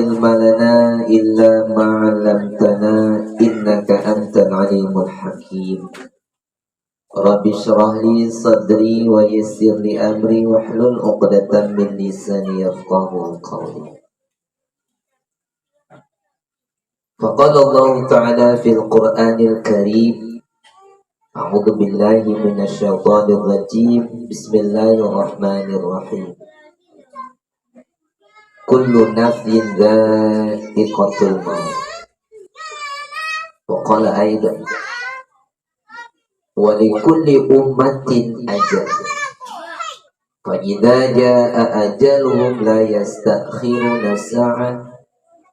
علم لنا إلا ما علمتنا إنك أنت العليم الحكيم رب اشرح لي صدري ويسر لي أمري واحلل عقدة من لساني يفقهوا قولي. فقال الله تعالى في القرآن الكريم أعوذ بالله من الشيطان الرجيم بسم الله الرحمن الرحيم كل نفس ذائقة الموت. وقال أيضا ولكل أمة أجل فإذا جاء أجلهم لا يستأخرون ساعة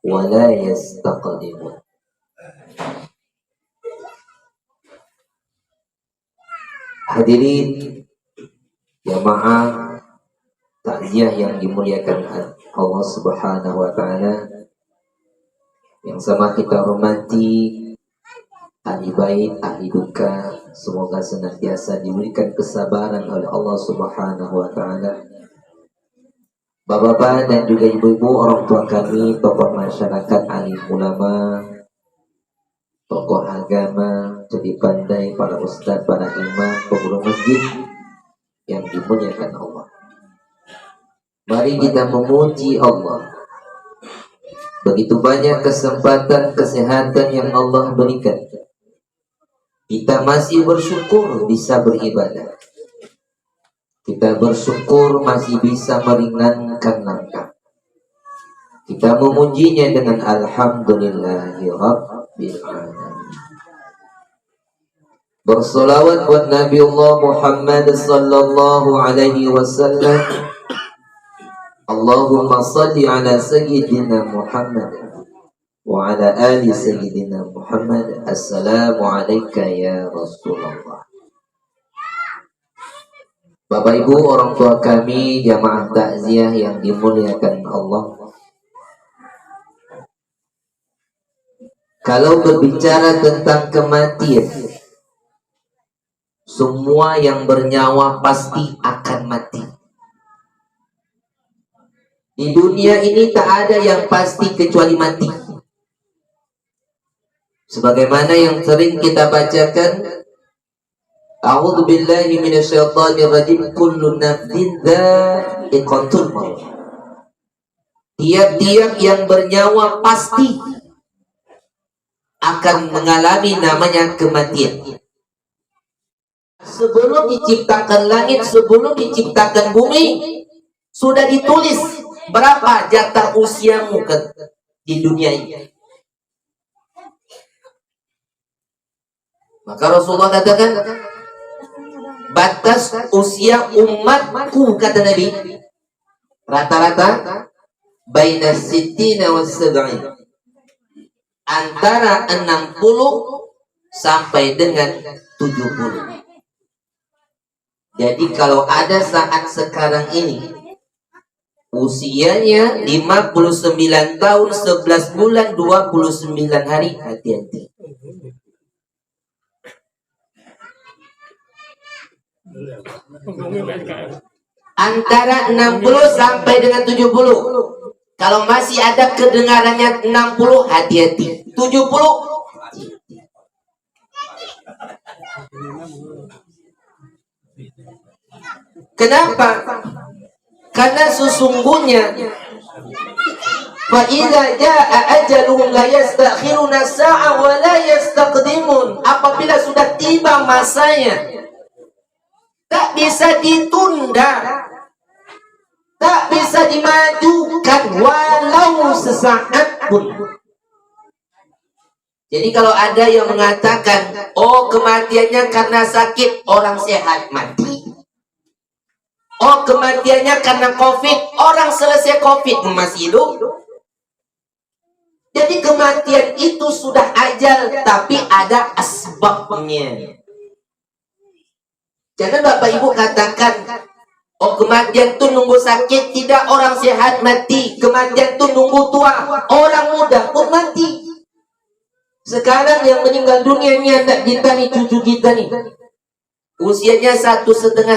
ولا يستقدمون. Hadirin jamaah takziah yang dimuliakan Allah Subhanahu wa taala, yang sama kita hormati ahli bait, ahli duka, semoga senantiasa diberikan kesabaran oleh Allah Subhanahu wa taala. Bapak-bapak dan juga ibu-ibu, orang tua kami, tokoh masyarakat, alim ulama, tokoh agama, jadi pandai, para ustadz, para imam, pengurus masjid yang dimuliakan Allah. Mari kita memuji Allah. Begitu banyak kesempatan kesehatan yang Allah berikan. Kita masih bersyukur bisa beribadah. Kita bersyukur masih bisa meringankan langkah. Kita memujinya dengan alhamdulillahirabbil alamin. Bersolawat buat Nabi Allah Muhammad sallallahu alaihi wasallam. Allahumma salli ala sayyidina Muhammad wa ala ali sayyidina Muhammad. Assalamu alayka ya Rasulullah. Bapak Ibu, orang tua kami, jamaah takziah yang dimuliakan Allah. Kalau berbicara tentang kematian, semua yang bernyawa pasti akan mati. Di dunia ini tak ada yang pasti kecuali mati. Sebagaimana yang sering kita bacakan, A'udzu billahi minasyaitonir rajim, kullu nafsin dha'iqatul maut. Tiap-tiap yang bernyawa pasti akan mengalami namanya kematian. Sebelum diciptakan langit, sebelum diciptakan bumi, sudah ditulis berapa jatah usiamu di dunia ini. Maka Rasulullah katakan, batas usia umatku, kata Nabi, rata-rata baina sittina wa sab'in, antara 60 sampai dengan 70. Jadi kalau ada saat sekarang ini usianya 59 tahun 11 bulan 29 hari, hati-hati. Antara 60 sampai dengan 70. Kalau masih ada kedengarannya 60, hati-hati. 70, kenapa? Karena sesungguhnya fa idza jaa ajaluhum la yastakhiruna sa'a wa la yastaqdimun. Apabila sudah tiba masanya, tak bisa ditunda, tak bisa dimajukan walau sesaat pun. Jadi kalau ada yang mengatakan, oh kematiannya karena sakit, orang sehat mati. Oh kematiannya karena COVID, orang selesai COVID masih hidup. Jadi kematian itu sudah ajal, tapi ada asbabnya. Jangan Bapak Ibu katakan, oh kematian itu nunggu sakit, tidak, orang sehat mati. Kematian itu nunggu tua, orang muda pun mati. Sekarang yang meninggal dunia ini anak kita nih, cucu kita nih, usianya 1,5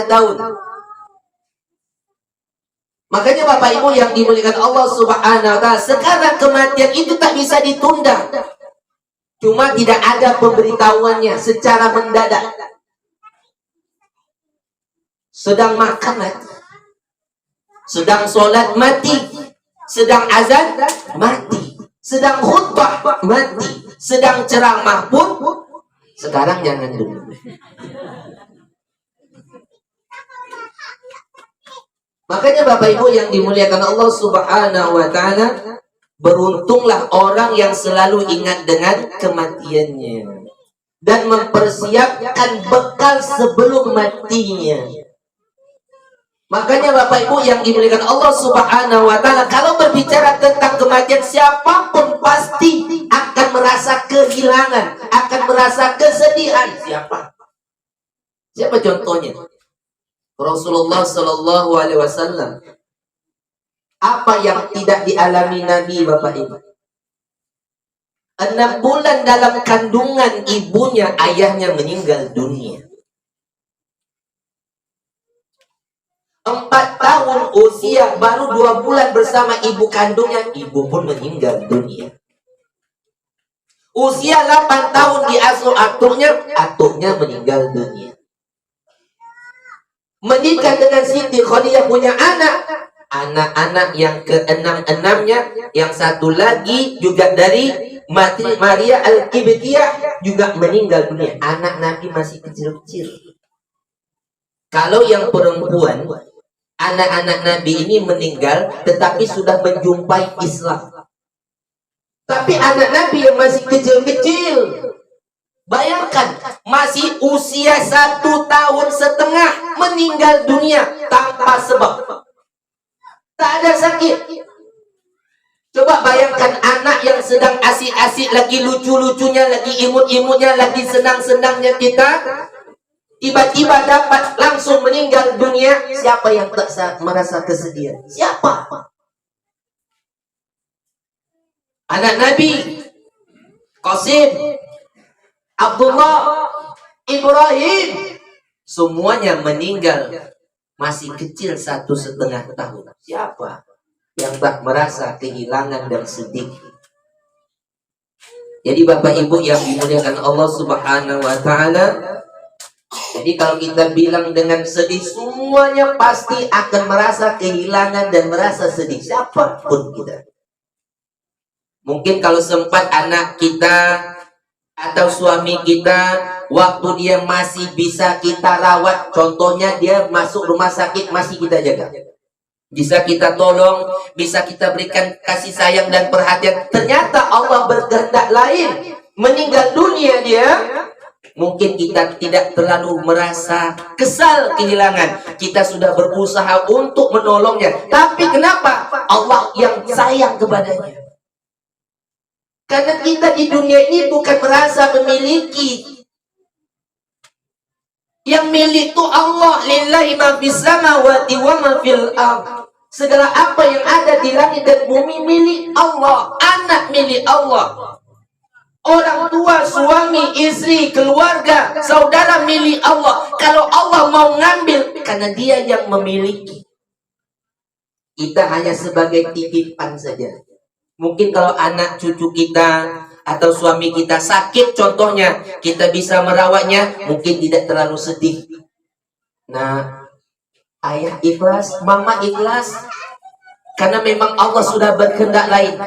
tahun. Makanya Bapak Ibu yang dimuliakan Allah Subhanahu wa taala, sekarang kematian itu tak bisa ditunda. Cuma tidak ada pemberitahuannya secara mendadak. Sedang makan mati, sedang sholat mati, sedang azan mati, sedang khutbah mati, sedang ceramah pun sekarang jangan dulu. Makanya Bapak Ibu yang dimuliakan Allah Subhanahu wa taala, beruntunglah orang yang selalu ingat dengan kematiannya dan mempersiapkan bekal sebelum matinya. Makanya Bapak Ibu yang dimuliakan Allah Subhanahu wa taala, kalau berbicara tentang kematian, siapapun pasti akan merasa kehilangan, akan merasa kesedihan. Siapa contohnya? Rasulullah Shallallahu Alaihi Wasallam. Apa yang tidak dialami Nabi, Bapak Ibu? 6 bulan dalam kandungan ibunya, ayahnya meninggal dunia. 4 tahun usia, baru 2 bulan bersama ibu kandungnya, ibu pun meninggal dunia. Usia 8 tahun diasuh atuknya meninggal dunia. Menikah dengan Siti Khadijah, punya anak-anak yang ke-6-nya, yang satu lagi juga dari Maria Al-Qibtiyah juga meninggal dunia. Anak Nabi masih kecil-kecil. Kalau yang perempuan, anak-anak Nabi ini meninggal tetapi sudah menjumpai Islam. Tapi anak Nabi yang masih kecil-kecil, bayangkan, masih usia 1,5 tahun meninggal dunia tanpa sebab. Tak ada sakit. Coba bayangkan anak yang sedang asik-asik, lagi lucu-lucunya, lagi imut-imutnya, lagi senang-senangnya kita, tiba-tiba dapat langsung meninggal dunia. Siapa yang tak merasa kesedihan? Siapa? Anak Nabi, Qasim, Abdullah, Ibrahim, semuanya meninggal masih kecil 1,5 tahun. Siapa yang tak merasa kehilangan dan sedih? Jadi Bapak Ibu yang dimuliakan Allah Subhanahu wa taala, jadi kalau kita bilang dengan sedih, semuanya pasti akan merasa kehilangan dan merasa sedih, siapapun kita. Mungkin kalau sempat anak kita atau suami kita, waktu dia masih bisa kita rawat, contohnya dia masuk rumah sakit, masih kita jaga, bisa kita tolong, bisa kita berikan kasih sayang dan perhatian. Ternyata Allah berkehendak lain, meninggal dunia dia, mungkin kita tidak terlalu merasa kesal kehilangan. Kita sudah berusaha untuk menolongnya, tapi kenapa? Allah yang sayang kepadanya. Karena kita di dunia ini bukan merasa memiliki. Yang milik itu Allah. Lillahi ma fis samawati wa ma fil ardh. Segala apa yang ada di langit dan bumi milik Allah. Anak milik Allah. Orang tua, suami, istri, keluarga, saudara milik Allah. Kalau Allah mau ngambil, karena dia yang memiliki. Kita hanya sebagai titipan saja. Mungkin kalau anak cucu kita atau suami kita sakit contohnya, kita bisa merawatnya, mungkin tidak terlalu sedih. Nah, ayah ikhlas, mama ikhlas, karena memang Allah sudah berkehendak lain.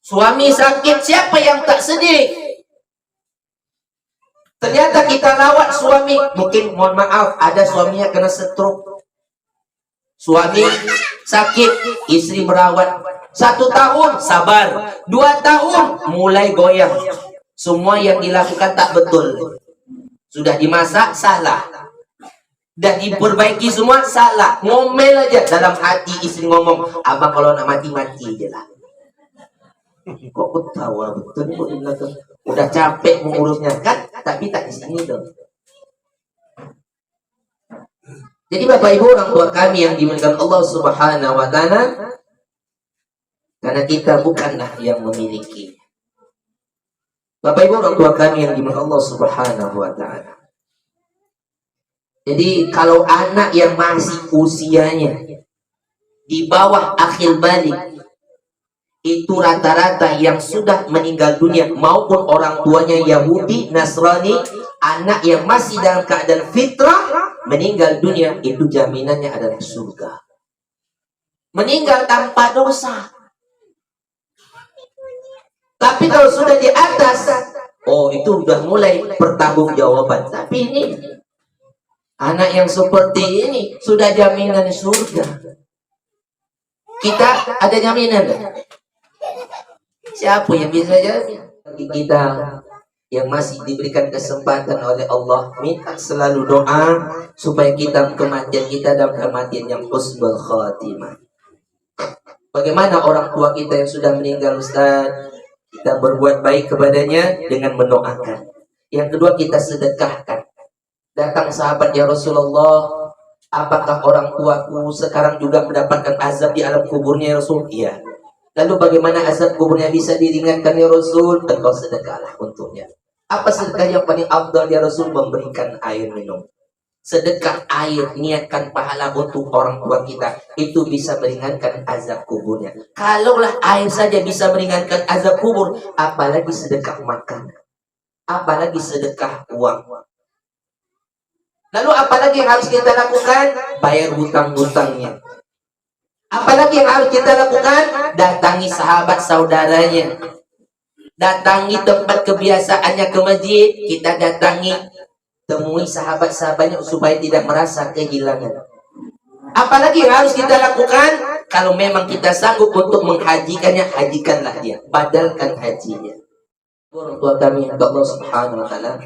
Suami sakit, siapa yang tak sedih? Ternyata kita rawat suami, mungkin mohon maaf, ada suaminya kena stroke. Suami sakit, istri merawat. 1 tahun sabar, 2 tahun mulai goyang. Semua yang dilakukan tak betul. Sudah dimasak salah, dah diperbaiki semua salah. Ngomel aja dalam hati, istri ngomong, abang kalau nak mati aja lah. Kok ketawa betul kok di belakang. Udah capek mengurusnya kan, tapi tak di sini dong. Jadi Bapak Ibu orang tua kami yang dimuliakan Allah Subhanahu wa taala, karena kita bukanlah yang memiliki. Bapak Ibu orang tua kami yang dimuliakan Allah Subhanahu wa taala. Jadi kalau anak yang masih usianya di bawah akhir balik itu rata-rata yang sudah meninggal dunia maupun orang tuanya Yahudi, Nasrani, anak yang masih dalam keadaan fitrah meninggal dunia, itu jaminannya adalah surga. Meninggal tanpa dosa. Tapi kalau sudah di atas, oh itu udah mulai pertanggungjawaban. Tapi ini anak yang seperti ini sudah jaminan surga. Kita ada jaminan gak? Siapa yang bisa jamin? Bagi kita yang masih diberikan kesempatan oleh Allah, minta selalu doa supaya kita kematian kita dalam kematian yang husnul khatimah. Bagaimana orang tua kita yang sudah meninggal, Ustaz? Kita berbuat baik kepadanya dengan mendoakan. Yang kedua, kita sedekahkan. Datang sahabat, ya Rasulullah, apakah orang tuaku sekarang juga mendapatkan azab di alam kuburnya, ya Rasul? Iya. Lalu bagaimana azab kuburnya bisa diringankan, ya Rasul? Engkau sedekahlah untuknya. Apa sedekah yang paling afdal, ya Rasul? Memberikan air minum. Sedekah air, niatkan pahala untuk orang tua kita, itu bisa meringankan azab kuburnya. Kalaulah air saja bisa meringankan azab kubur, apalagi sedekah makan, apalagi sedekah uang. Lalu apalagi yang harus kita lakukan? Bayar hutang-hutangnya. Apalagi yang harus kita lakukan? Datangi sahabat saudaranya, datangi tempat kebiasaannya ke masjid, kita datangi, temui sahabat-sahabatnya supaya tidak merasa kehilangan. Apalagi yang harus kita lakukan? Kalau memang kita sanggup untuk menghajikannya, hajikanlah dia, badalkan hajinya. Orang tua kami yang Allah Subhanahu wa taala,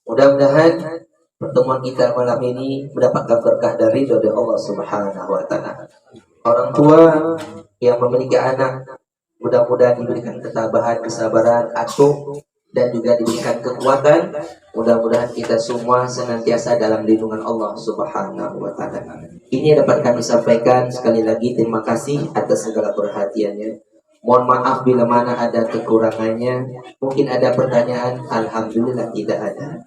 mudah-mudahan pertemuan kita malam ini mendapatkan berkah dari Allah Subhanahu wa taala. Orang tua yang memiliki anak, mudah-mudahan diberikan ketabahan, kesabaran, atuh, dan juga diberikan kekuatan. Mudah-mudahan kita semua senantiasa dalam lindungan Allah Subhanahu wa taala. Ini dapat kami sampaikan. Sekali lagi terima kasih atas segala perhatiannya. Mohon maaf bila mana ada kekurangannya. Mungkin ada pertanyaan. Alhamdulillah tidak ada.